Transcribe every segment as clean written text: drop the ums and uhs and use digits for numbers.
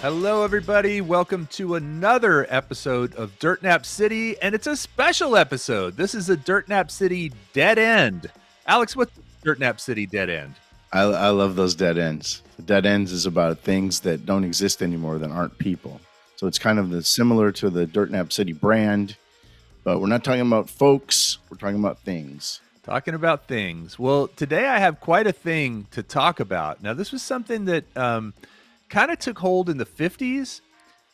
Hello, everybody. Welcome to another episode of Dirt Nap City, and it's a special episode. This is a Dirt Nap City dead end. Alex, what's Dirt Nap City dead end? I love those dead ends. The dead ends is about things that don't exist anymore that aren't people. So it's kind of similar to the Dirt Nap City brand, but we're not talking about folks. We're talking about things. Talking about things. Well, today I have quite a thing to talk about. Now, this was something that kind of took hold in the 50s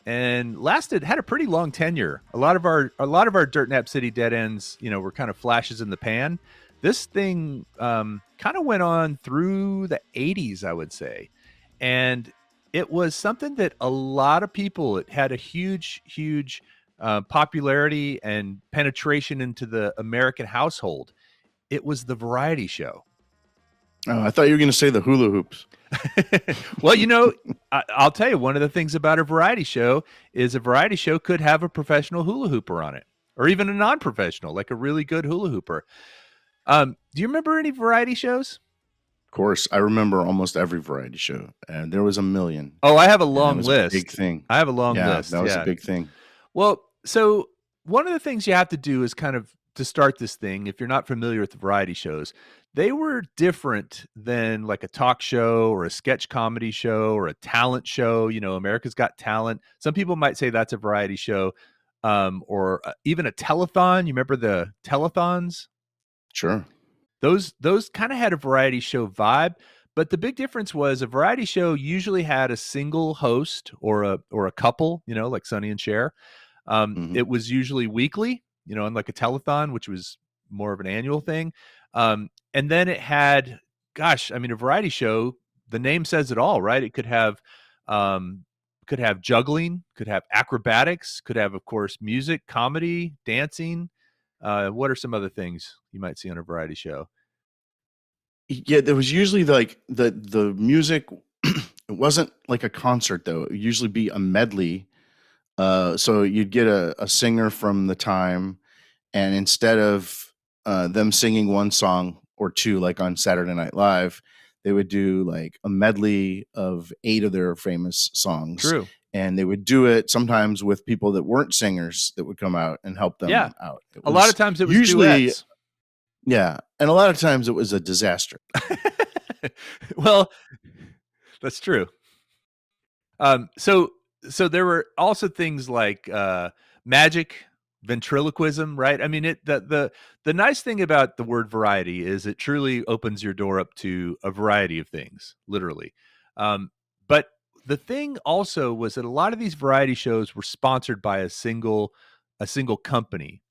and had a pretty long tenure. A lot of our Dirt Nap City dead ends, were kind of flashes in the pan. This thing kind of went on through the 80s, I would say. And it was something that a lot of people, it had a huge popularity and penetration into the American household. It was the variety show. Oh, I thought you were going to say the hula hoops. Well, I'll tell you, one of the things about a variety show is a variety show could have a professional hula hooper on it, or even a non-professional, like a really good hula hooper. Do you remember any variety shows? Of course, I remember almost every variety show, and there was a million. Oh, I have a long list. A big thing. I have a long list. That was a big thing. Well, so one of the things you have to do is kind of to start this thing, if you're not familiar with the variety shows, they were different than like a talk show or a sketch comedy show or a talent show. America's Got Talent. Some people might say that's a variety show, or even a telethon. You remember the telethons? Sure. Those kind of had a variety show vibe, but the big difference was a variety show usually had a single host or a couple, like Sonny and Cher. It was usually weekly, unlike a telethon, which was more of an annual thing. And then it had, a variety show, the name says it all, right? It could have juggling, could have acrobatics, could have, of course, music, comedy, dancing. What are some other things you might see on a variety show? Yeah, there was usually like the music. It wasn't like a concert though. It would usually be a medley. So you'd get a singer from the time, and instead of them singing one song or two, like on Saturday Night Live, they would do like a medley of 8 of their famous songs. True. And they would do it sometimes with people that weren't singers that would come out and help them out. A lot of times it was usually duets. Yeah. And a lot of times it was a disaster. Well, that's true. So there were also things like magic, ventriloquism, right? I mean, the nice thing about the word variety is it truly opens your door up to a variety of things, literally. But the thing also was that a lot of these variety shows were sponsored by a single company.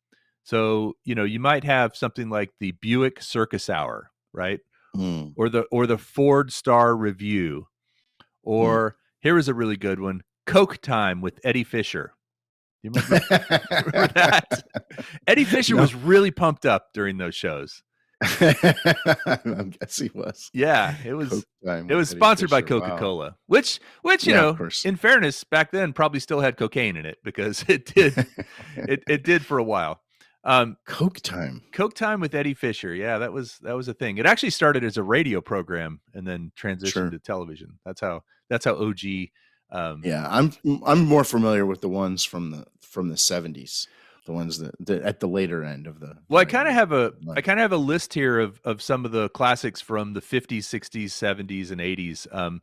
So, you might have something like the Buick Circus Hour, right? Or the Ford Star Review. Or here was a really good one, Coke Time with Eddie Fisher. You remember that? Eddie Fisher was really pumped up during those shows. I guess he was. Yeah, it was sponsored by Coca-Cola, wow. which in fairness, back then probably still had cocaine in it because it did it did for a while. Coke Time with Eddie Fisher. Yeah, that was a thing. It actually started as a radio program and then transitioned to television. That's how OG. I'm more familiar with the ones from the 70s, the ones that at the later end of the. Well, I kind of have a list here of some of the classics from the 50s, 60s, 70s, and 80s.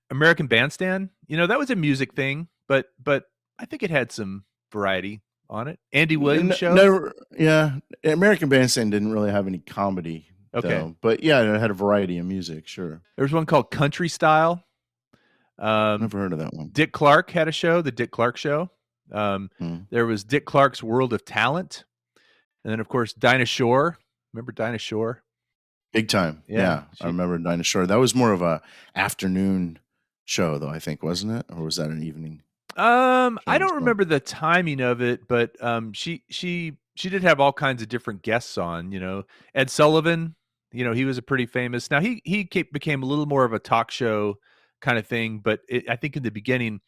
American Bandstand, that was a music thing, but I think it had some variety on it. Andy Williams show. American Bandstand didn't really have any comedy. Okay, though, but yeah, it had a variety of music. Sure. There was one called Country Style. Never heard of that one. Dick Clark had a show, the Dick Clark Show. There was Dick Clark's World of Talent, and then of course Dinah Shore. Remember Dinah Shore? Big time. Yeah, I remember Dinah Shore. That was more of a afternoon show, though. I think, wasn't it, or was that an evening? I don't remember the timing of it, but she did have all kinds of different guests on. Ed Sullivan. He was a pretty famous. Now he became a little more of a talk show kind of thing, but I think in the beginning,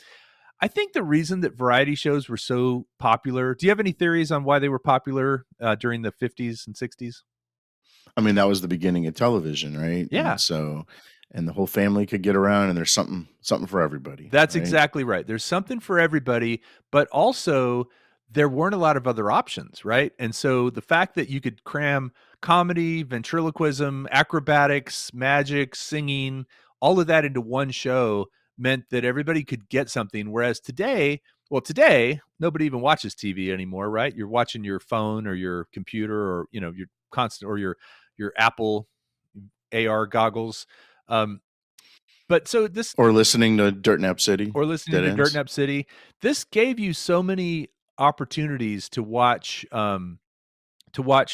I think the reason that variety shows were so popular. Do you have any theories on why they were popular during the 50s and 60s? I mean, that was the beginning of television, right? Yeah. And so and the whole family could get around, and there's something for everybody, That's right? exactly right. There's something for everybody, but also there weren't a lot of other options, right? And so the fact that you could cram comedy, ventriloquism, acrobatics, magic, singing, all of that into one show meant that everybody could get something. Whereas today, well, today nobody even watches TV anymore, right? You're watching your phone or your computer or your constant or your Apple AR goggles. Um, but so this Or listening to Dirt Nap City, or listening Dead to Dirt Ends. Nap City. This gave you so many opportunities to watch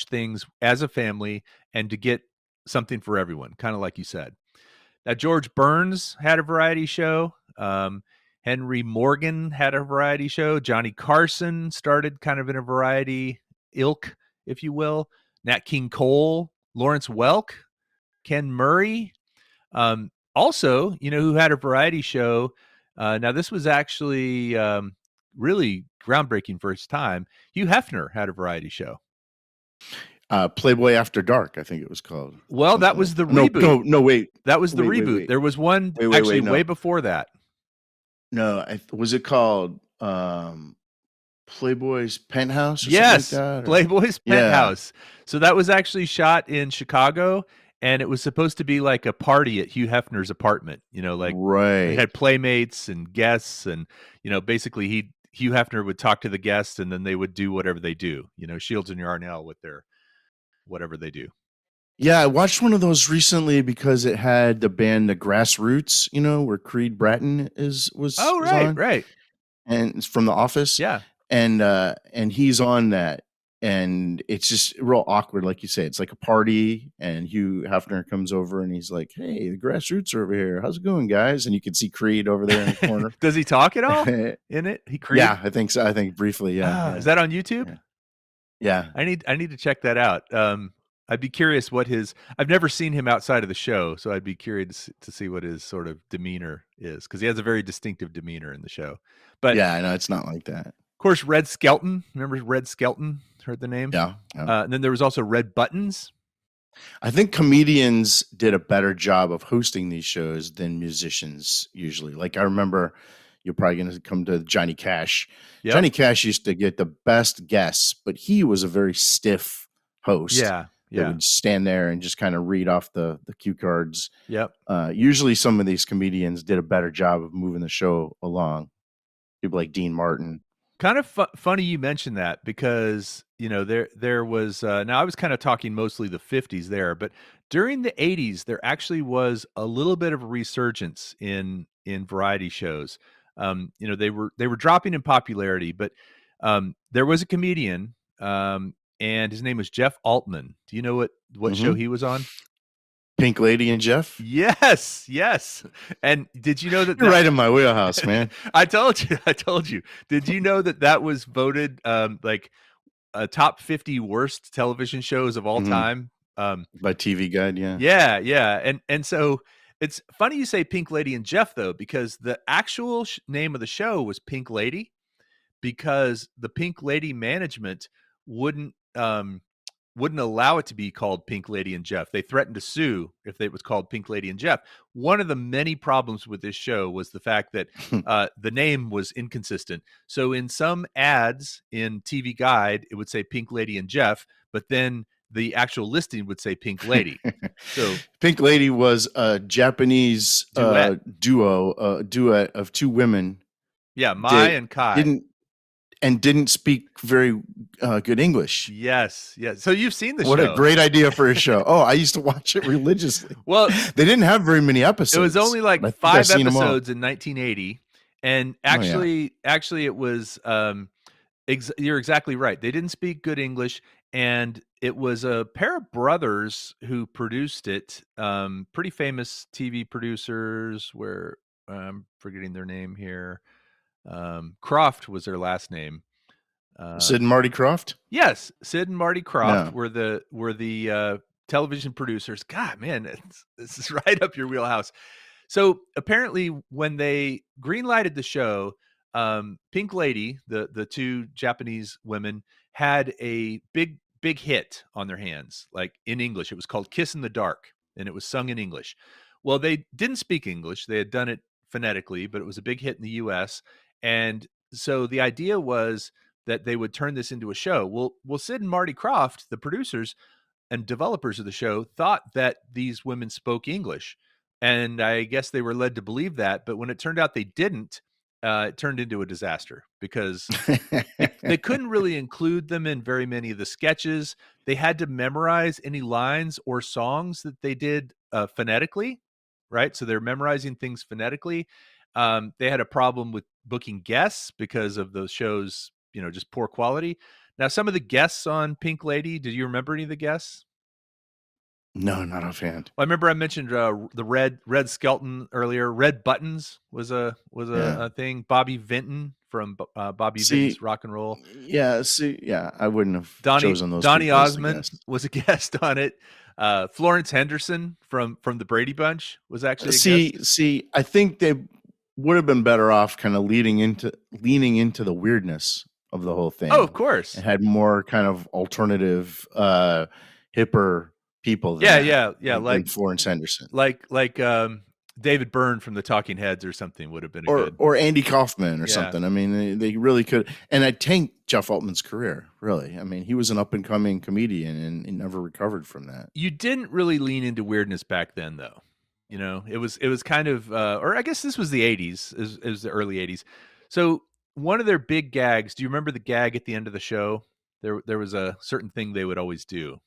things as a family and to get something for everyone, kind of like you said. Now George Burns had a variety show. Henry Morgan had a variety show. Johnny Carson started kind of in a variety ilk, if you will. Nat King Cole, Lawrence Welk, Ken Murray, also, who had a variety show. Now, this was actually really groundbreaking for its time. Hugh Hefner had a variety show. Playboy After Dark, I think it was called. Well, that Something was like the no, reboot. no, no, wait. That was the Wait, wait, reboot. wait. There was one Wait, wait, actually wait, way no. before that. No, was it called Playboy's Penthouse or something like Yes, that? Or Playboy's yeah, Penthouse. So that was actually shot in Chicago, and it was supposed to be like a party at Hugh Hefner's apartment. Like it right. had playmates and guests, and basically Hugh Hefner would talk to the guests, and then they would do whatever they do. Shields and Yarnell with their whatever they do. Yeah, I watched one of those recently because it had the band The Grassroots, where Creed Bratton is was Oh, was right, on, right, and it's from The Office, yeah. and he's on that, and it's just real awkward, like you say. It's like a party, and Hugh Hefner comes over, and he's like, "Hey, The Grassroots are over here. How's it going, guys?" And you can see Creed over there in the corner. Does he talk at all in it? He Creed? Yeah, I think so. I think briefly, yeah, Is yeah, that on YouTube? yeah, yeah. I need to check that out. I'd be curious what his. I've never seen him outside of the show, so I'd be curious to see what his sort of demeanor is, because he has a very distinctive demeanor in the show. But Yeah, I know it's not like that. of course, Red Skelton. Remember Red Skelton? Heard the name? Yeah, yeah. And then there was also Red Buttons. I think comedians did a better job of hosting these shows than musicians usually. Like I remember, you're probably going to come to Johnny Cash. Yep. Johnny Cash used to get the best guests, but he was a very stiff host Yeah. that Yeah. would stand there and just kind of read off the cue cards. Yep. Usually some of these comedians did a better job of moving the show along. People like Dean Martin. Kind of funny you mentioned that, because there was now I was kind of talking mostly the 50s there, but during the 80s there actually was a little bit of a resurgence in variety shows. They were dropping in popularity, but there was a comedian, and his name was Jeff Altman. Do you know what show Hmm. he was on? Pink Lady and Jeff. Yes, yes. And did you know that You're right in my wheelhouse, man. I told you. I told you. Did you know that was voted like a top 50 worst television shows of all Hmm. time? By TV Guide, yeah. Yeah, yeah. And so it's funny you say Pink Lady and Jeff, though, because the actual name of the show was Pink Lady, because the Pink Lady management wouldn't wouldn't allow it to be called Pink Lady and Jeff. They threatened to sue if it was called Pink Lady and Jeff. One of the many problems with this show was the fact that the name was inconsistent. So in some ads in TV Guide, it would say Pink Lady and Jeff, but then the actual listing would say Pink Lady. So Pink Lady was a Japanese duet. duet of two women Yeah, Mai that and Kai. didn't speak very good English. Yes, yes. So you've seen the What a show. great idea for a show. Oh, I used to watch it religiously. Well, They didn't have very many episodes. it was only like but I think 5 I've seen them all. episodes in 1980, and Oh, yeah. actually it was you're exactly right. They didn't speak good English, and it was a pair of brothers who produced it. Pretty famous TV producers. Where I'm forgetting their name here. Croft was their last name. Sid and Marty Krofft? Yes, Sid and Marty Croft Yeah. were the television producers. God, man, this is right up your wheelhouse. So apparently, when they greenlighted the show, Pink Lady, the two Japanese women, had a big hit on their hands, like in English. It was called "Kiss in the Dark," and it was sung in English. Well, they didn't speak English. They had done it phonetically, but it was a big hit in the US. And so the idea was that they would turn this into a show. Well, Sid and Marty Krofft, the producers and developers of the show, thought that these women spoke English. And I guess they were led to believe that. But when it turned out they didn't, it turned into a disaster because they couldn't really include them in very many of the sketches. They had to memorize any lines or songs that they did phonetically, right? So they're memorizing things phonetically. They had a problem with booking guests because of those shows, just poor quality. Now, some of the guests on Pink Lady, did you remember any of the guests? No, not offhand. Well, I remember I mentioned the Red Skelton earlier. Red Buttons was Yeah. a thing. Bobby Vinton from Bobby See, Vinton's Rock and Roll. yeah, I wouldn't have Donny chosen those Donny people as the Osmond guests. was a guest on it. Florence Henderson from the Brady Bunch was actually a guest. See, I think they would have been better off kind of leaning into the weirdness of the whole Oh, of thing and course. had more kind of alternative, hipper people than Yeah, that, yeah, yeah. than Florence Henderson Like David Byrne from the Talking Heads or something would have been a good. or Andy Kaufman or Yeah. something. I mean, they really could, and it tanked Jeff Altman's career. Really, I mean, he was an up and coming comedian and he never recovered from that. You didn't really lean into weirdness back then, though. It was kind of, or I guess this was the '80s, it was the early '80s. So one of their big gags. Do you remember the gag at the end of the show? There was a certain thing they would always do.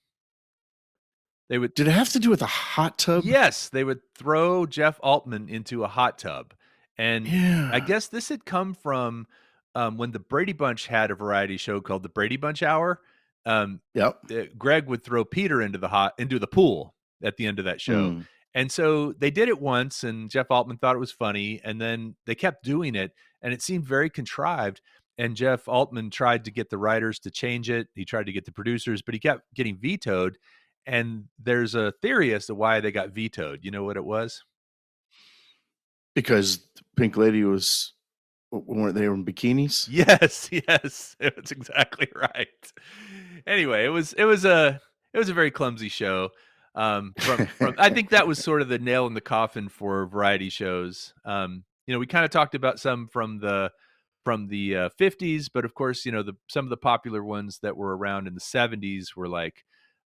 They would Did it have to do with a hot tub? Yes, they would throw Jeff Altman into a hot tub, and I Yeah. guess this had come from, when the Brady Bunch had a variety show called The Brady Bunch Hour. Um, Yep. Greg would throw Peter into the pool at the end of that show, Mm. and so they did it once, and Jeff Altman thought it was funny, and then they kept doing it, and it seemed very contrived. And Jeff Altman tried to get the writers to change it. He tried to get the producers, but he kept getting vetoed. And there's a theory as to why they got vetoed. You know what it was? Because Pink Lady was weren't they in bikinis? Yes, yes, that's exactly right. Anyway, it was a very clumsy show. From I think that was sort of the nail in the coffin for variety shows. We kind of talked about some from the 50s, but of course, some of the popular ones that were around in the 70s were like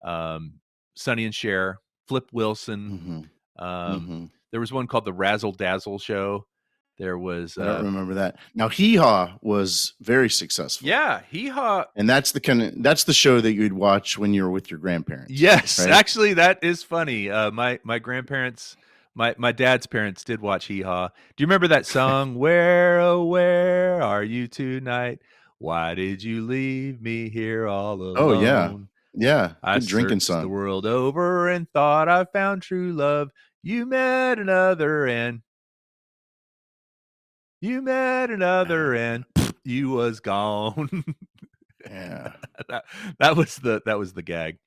um, Sonny and Cher, Flip Wilson. Mhm. Um, Mhm. there was one called the Razzle Dazzle Show. There was I don't remember that. Now, Hee Haw was very successful, yeah, Hee Haw. and that's the show that you'd watch when you were with your grandparents, Yes, right? actually, that is funny. My grandparents, my dad's parents did watch Hee Haw. Do you remember that song? Where, oh, where are you tonight? Why did you leave me here all Oh, yeah. alone? Yeah, I good drinking searched the song. world over and thought I found true love. You met another and you met another and you was gone. Yeah. that, that was the gag.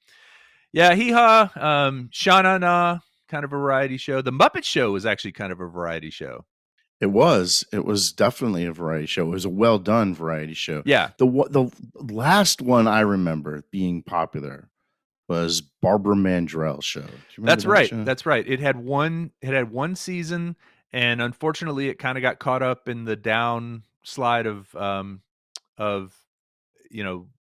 Yeah, Hee Haw, Sha Na, kind of a variety show. The Muppet Show was actually kind of a variety show. It was. It was definitely a variety show. It was a well done variety show. Yeah, The last one I remember being popular was Barbara Mandrell's show. Do you remember that's that right. show? That's right. It had one season, and unfortunately, it kind of got caught up in the downslide of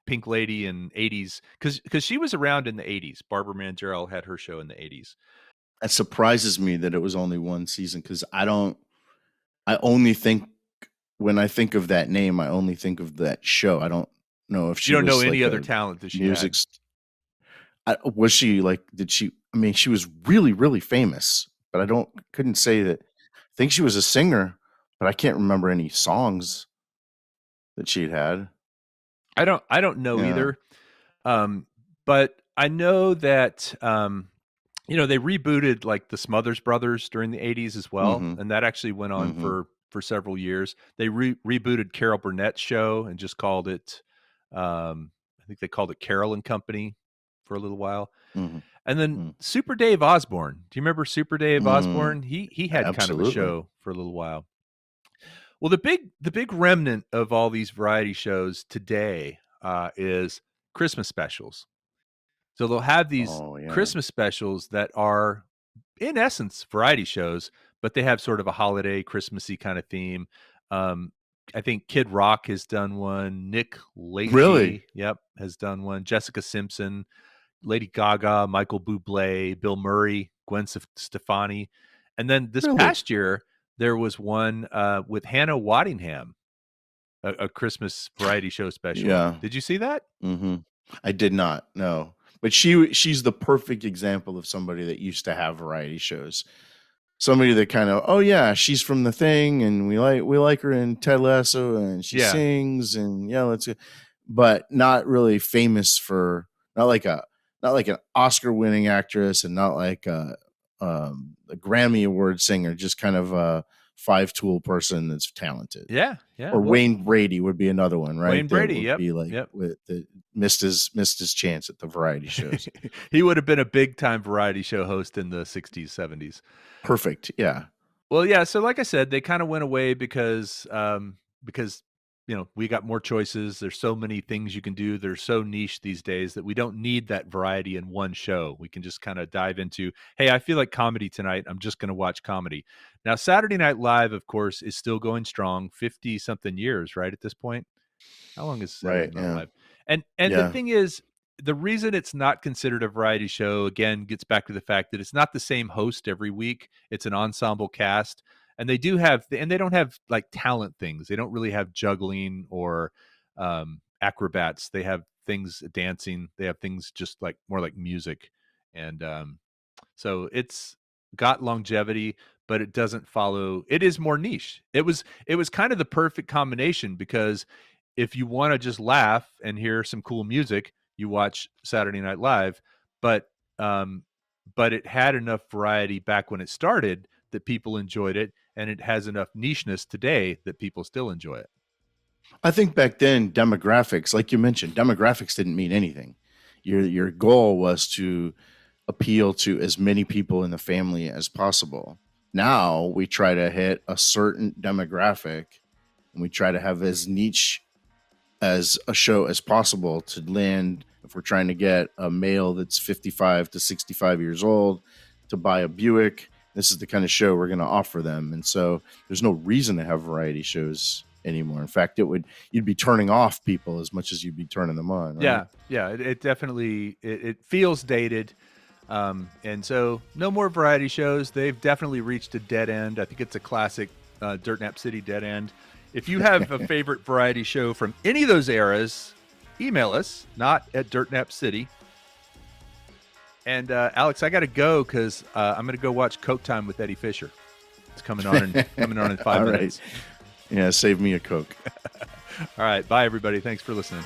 Pink Lady and '80s because she was around in the '80s. Barbara Mandrell had her show in the '80s. It surprises me that it was only one season because I only think when I think of that name, I only think of that show. I don't know if You she don't know was any like other a talent that she music. had. Was she like? Did she? I mean, she was really, really famous, but couldn't say that. I think she was a singer, but I can't remember any songs that she'd had. I don't know Yeah. either. But I know that they rebooted like the Smothers Brothers during the '80s as well, Mm-hmm. and that actually went on Mm-hmm. for several years. They rebooted Carol Burnett's show and just called it, I think they called it Carol and Company for a little while. Mm-hmm. And then Mm. Super Dave Osborne. Do you remember Super Dave Mm. Osborne? He had kind of a Absolutely. show for a little while. Well, the big remnant of all these variety shows today is Christmas specials. So they'll have these Oh yeah. Christmas specials that are in essence, variety shows, but they have sort of a holiday, Christmassy kind of theme. Um, I think Kid Rock has done one. Nick Really? Lachey, yep, has done one. Jessica Simpson, Lady Gaga, Michael Bublé, Bill Murray, Stefani, and then this Really? past year there was one with Hannah Waddingham, a Christmas variety show special. Yeah. Did you see that? Mhm. I did not, no. But she's the perfect example of somebody that used to have variety shows. Somebody that kind of, "Oh, yeah, she's from The Thing, and we like her in Ted Lasso, and she Yeah, sings, and yeah, let's go," but not really famous for not like a not like an Oscar-winning actress and not like a Grammy Award singer, just kind of a five-tool person that's talented. yeah, yeah. Or Well, Wayne Brady would be another one, right? Wayne That Brady, would yep, be like yep. with that missed his chance at the variety shows. He would have been a big time variety show host in the 60s, 70s. Perfect, yeah. Well, yeah, so like I said, they kinda went away because, we got more choices. There's so many things you can do. They're so niche these days that we don't need that variety in one show. We can just kinda dive into, "Hey, I feel like comedy tonight. I'm just gonna watch comedy." Now, Saturday Night Live, of course, is still going strong, 50 something years, right, at this point? How long is Saturday Right, Night yeah. Live? And the Yeah. thing is, the reason it's not considered a variety show, again, gets back to the fact that it's not the same host every week. It's an ensemble cast, and they don't have, like, talent things. They don't really have juggling or, acrobats. They have things dancing. They have things just, like, more like music, and, so it's got longevity, but it doesn't follow, it is more niche. It was kind of the perfect combination because if you wanna just laugh and hear some cool music, you watch Saturday Night Live, but, um, but it had enough variety back when it started that people enjoyed it, and it has enough nicheness today that people still enjoy it. I think back then, demographics, like you mentioned, demographics didn't mean anything. Your goal was to appeal to as many people in the family as possible. Now we try to hit a certain demographic, and we try to have as niche as a show as possible to land. If we're trying to get a male that's 55 to 65 years old to buy a Buick, this is the kind of show we're going to offer them. And so there's no reason to have variety shows anymore. In fact, you'd be turning off people as much as you'd be turning them on, right? Yeah, yeah, it definitely it feels dated, and so no more variety shows. They've definitely reached a dead end. I think it's a classic Dirt Nap City dead end. If you have a favorite variety show from any of those eras, email us, not at Dirt Nap City. And Alex, I got to go because I'm going to go watch Coke Time with Eddie Fisher. It's coming on in five All right. minutes. Yeah, save me a Coke. All right, bye everybody. Thanks for listening.